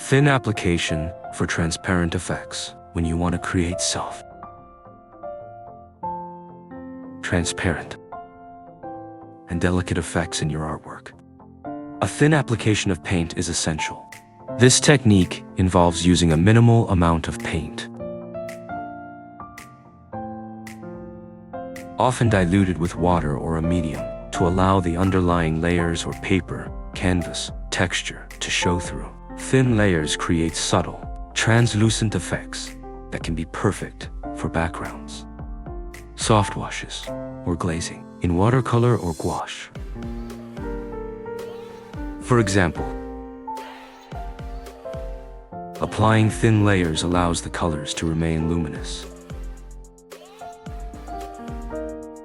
Thin application for transparent effects when you want to create soft, transparent, and delicate effects in your artwork. A thin application of paint is essential. This technique involves using a minimal amount of paint, often diluted with water or a medium, to allow the underlying layers or paper, canvas, texture to show through. Thin layers create subtle, translucent effects that can be perfect for backgrounds, soft washes, or glazing in watercolor or gouache. For example, applying thin layers allows the colors to remain luminous.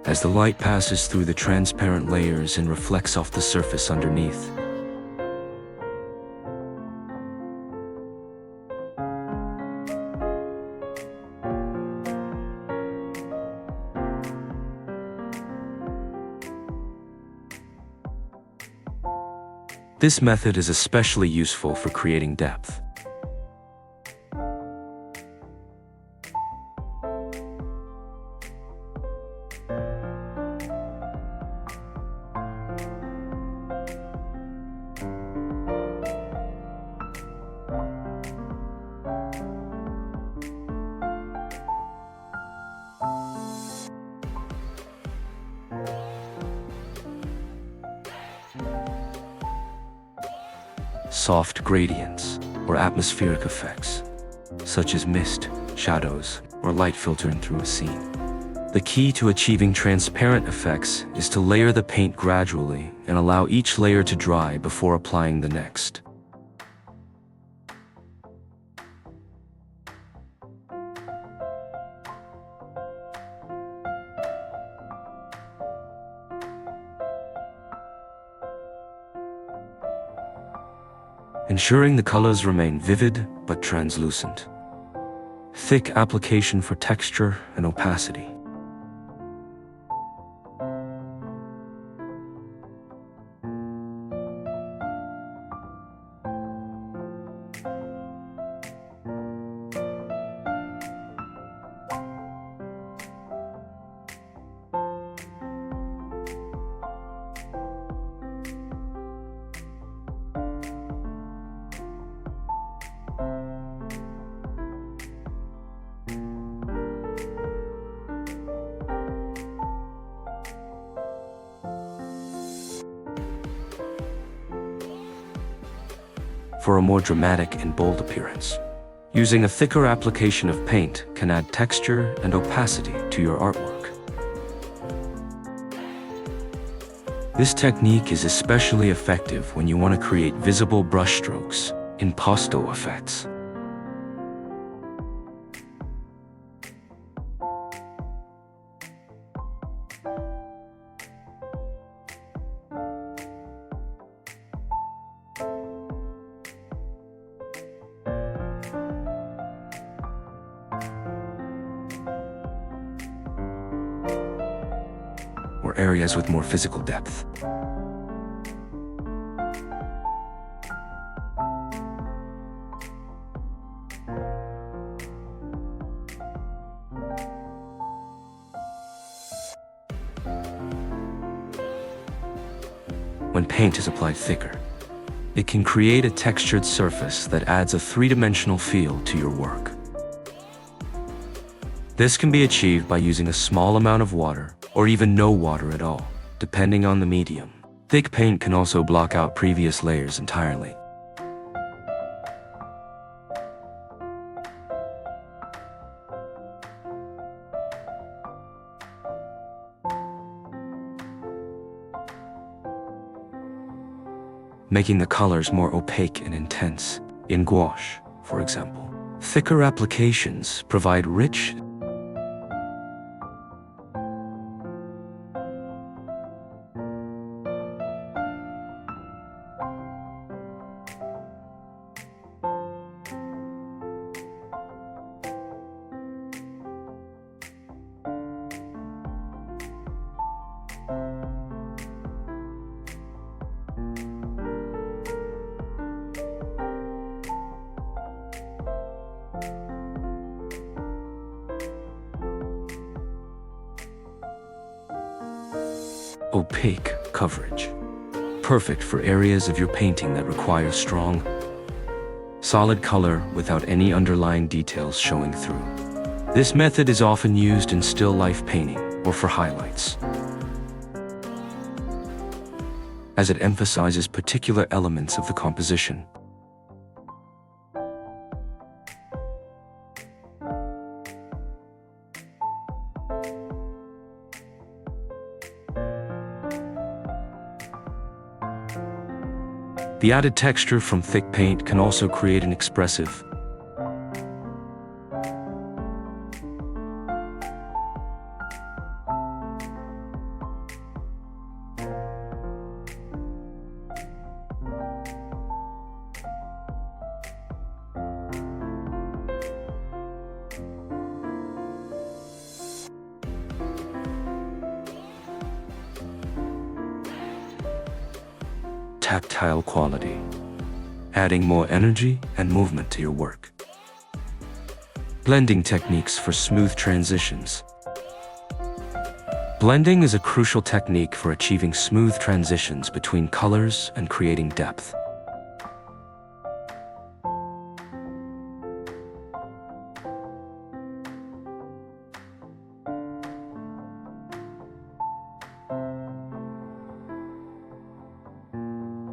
As the light passes through the transparent layers and reflects off the surface underneath. This method is especially useful for creating depth. Soft gradients or atmospheric effects, such as mist, shadows, or light filtering through a scene. The key to achieving transparent effects is to layer the paint gradually and allow each layer to dry before applying the next. Ensuring the colors remain vivid but translucent. Thick application for texture and opacity. For a more dramatic and bold appearance, using a thicker application of paint can add texture and opacity to your artwork. This technique is especially effective when you want to create visible brushstrokes, impasto effects. Or areas with more physical depth. When paint is applied thicker, it can create a textured surface that adds a three-dimensional feel to your work. This can be achieved by using a small amount of water or even no water at all, depending on the medium. Thick paint can also block out previous layers entirely. Making the colors more opaque and intense. In gouache, for example, thicker applications provide rich opaque coverage. Perfect for areas of your painting that require strong, solid color without any underlying details showing through. This method is often used in still life painting or for highlights, as it emphasizes particular elements of the composition. The added texture from thick paint can also create an expressive, tactile quality, adding more energy and movement to your work. Blending techniques for smooth transitions. Blending is a crucial technique for achieving smooth transitions between colors and creating depth.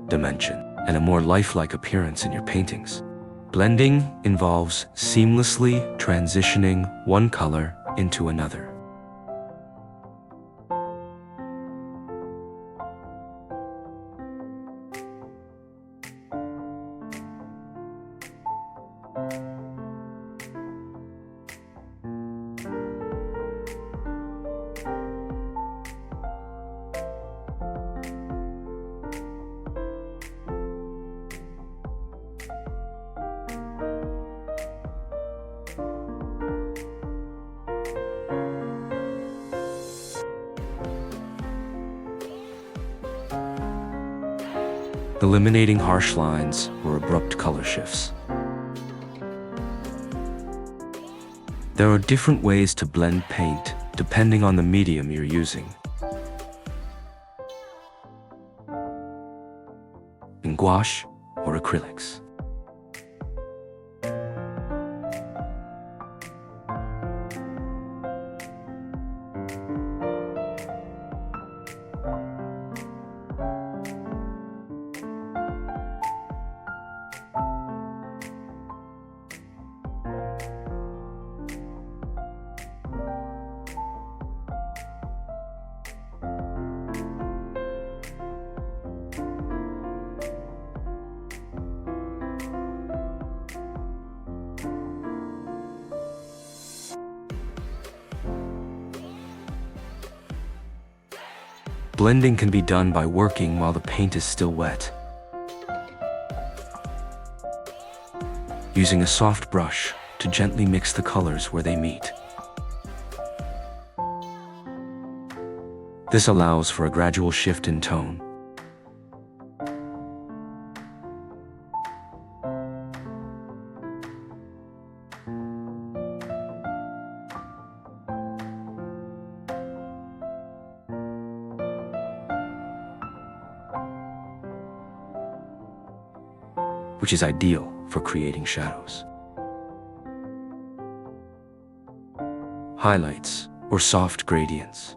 Dimension, and a more lifelike appearance in your paintings. Blending involves seamlessly transitioning one color into another. Eliminating harsh lines or abrupt color shifts. There are different ways to blend paint depending on the medium you're using. In gouache or acrylics. Blending can be done by working while the paint is still wet. Using a soft brush to gently mix the colors where they meet. This allows for a gradual shift in tone. Which is ideal for creating shadows. Highlights or soft gradients.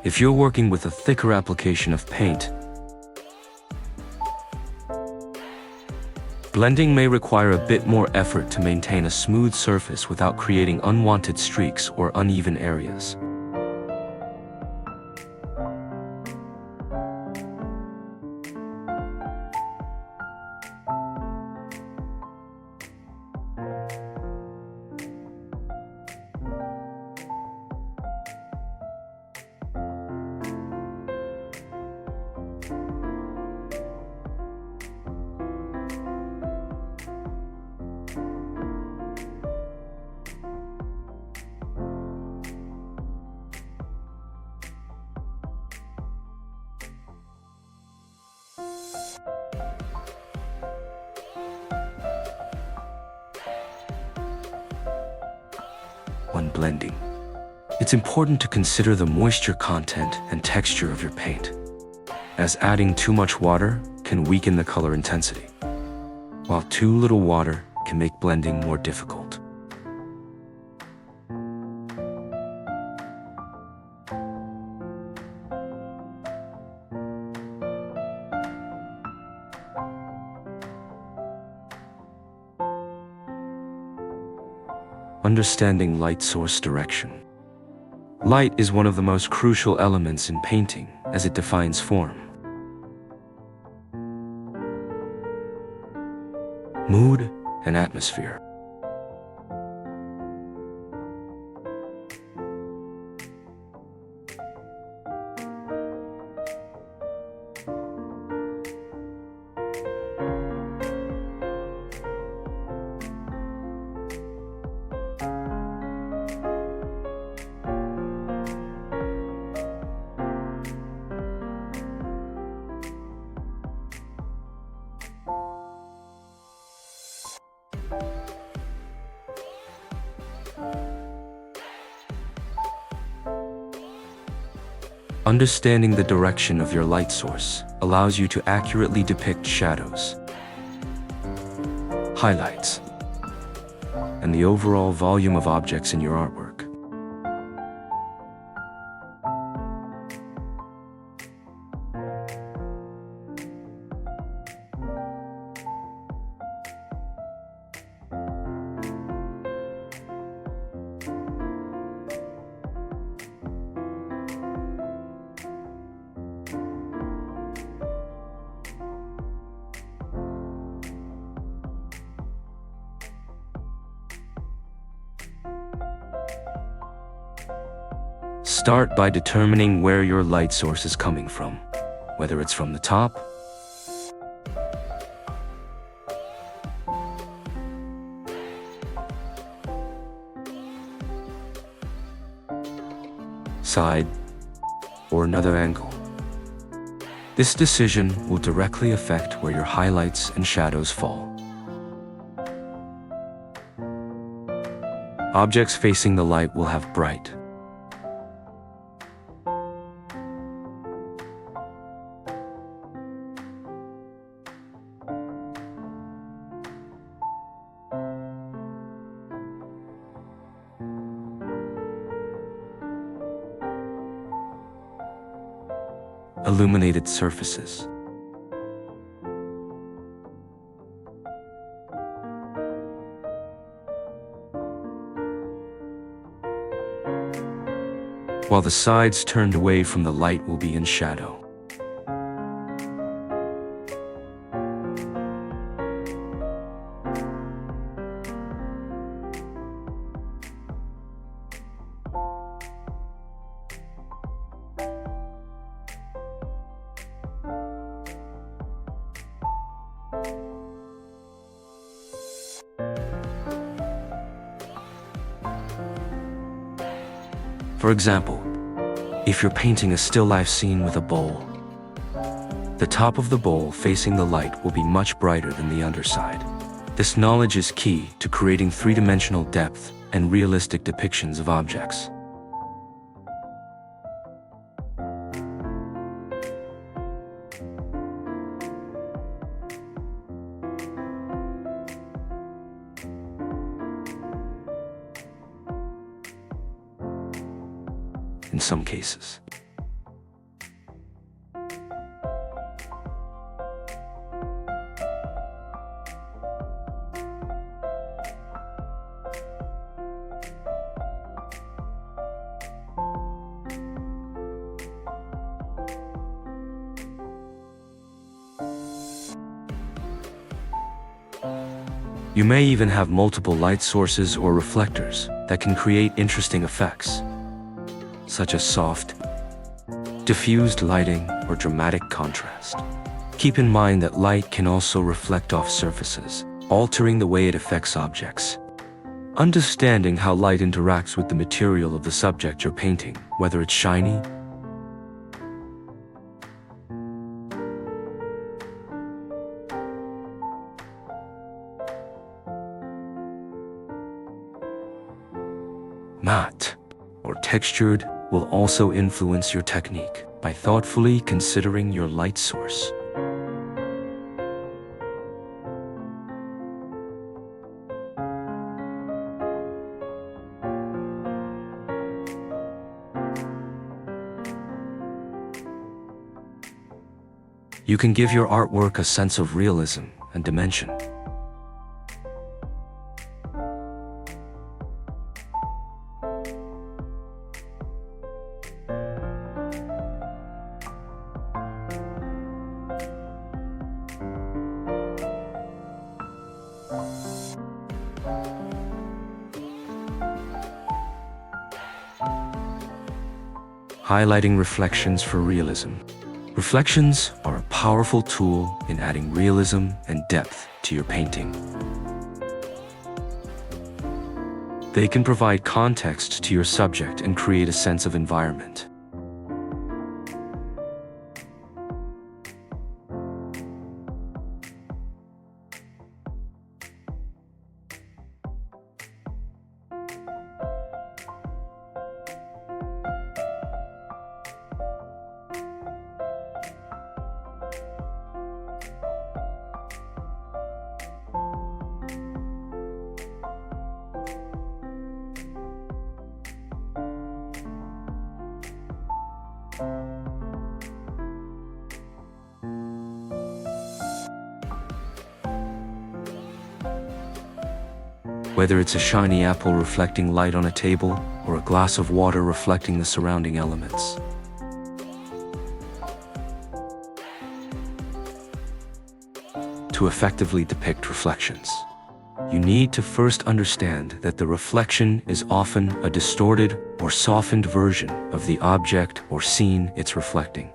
If you're working with a thicker application of paint, blending may require a bit more effort to maintain a smooth surface without creating unwanted streaks or uneven areas. when blending. It's important to consider the moisture content and texture of your paint, as adding too much water can weaken the color intensity, while too little water can make blending more difficult. Understanding light source direction. Light is one of the most crucial elements in painting as it defines form, mood, and atmosphere. Understanding the direction of your light source allows you to accurately depict shadows, highlights, and the overall volume of objects in your artwork. Start by determining where your light source is coming from, whether it's from the top, side, or another angle. This decision will directly affect where your highlights and shadows fall. Objects facing the light will have bright, illuminated surfaces. While the sides turned away from the light will be in shadow. For example, if you're painting a still life scene with a bowl, the top of the bowl facing the light will be much brighter than the underside. This knowledge is key to creating three-dimensional depth and realistic depictions of objects. In some cases. You may even have multiple light sources or reflectors that can create interesting effects, such as soft, diffused lighting or dramatic contrast. Keep in mind that light can also reflect off surfaces, altering the way it affects objects. Understanding how light interacts with the material of the subject you're painting, whether it's shiny, Matte or textured will also influence your technique by thoughtfully considering your light source. You can give your artwork a sense of realism and dimension. Highlighting reflections for realism. Reflections are a powerful tool in adding realism and depth to your painting. They can provide context to your subject and create a sense of environment. Whether it's a shiny apple reflecting light on a table or a glass of water reflecting the surrounding elements. To effectively depict reflections, you need to first understand that the reflection is often a distorted or softened version of the object or scene it's reflecting.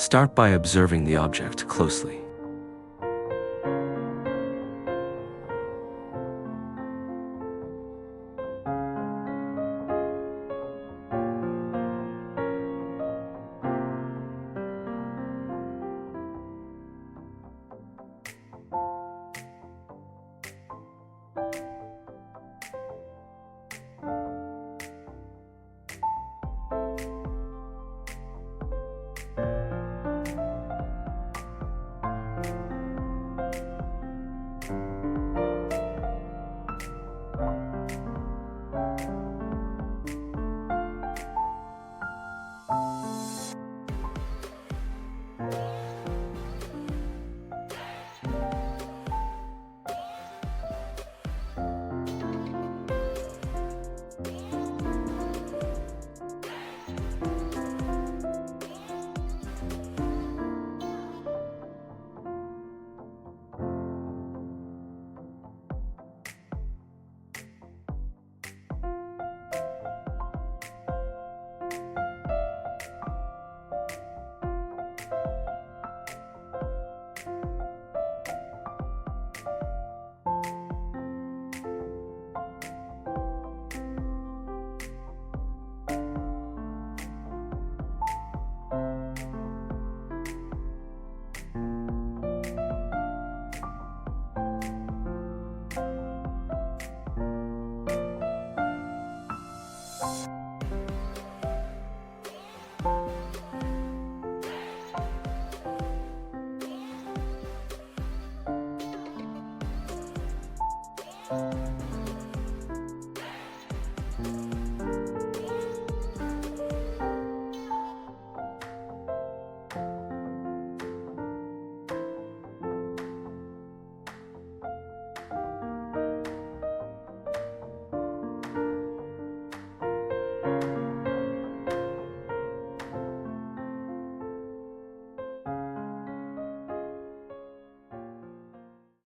Start by observing the object closely.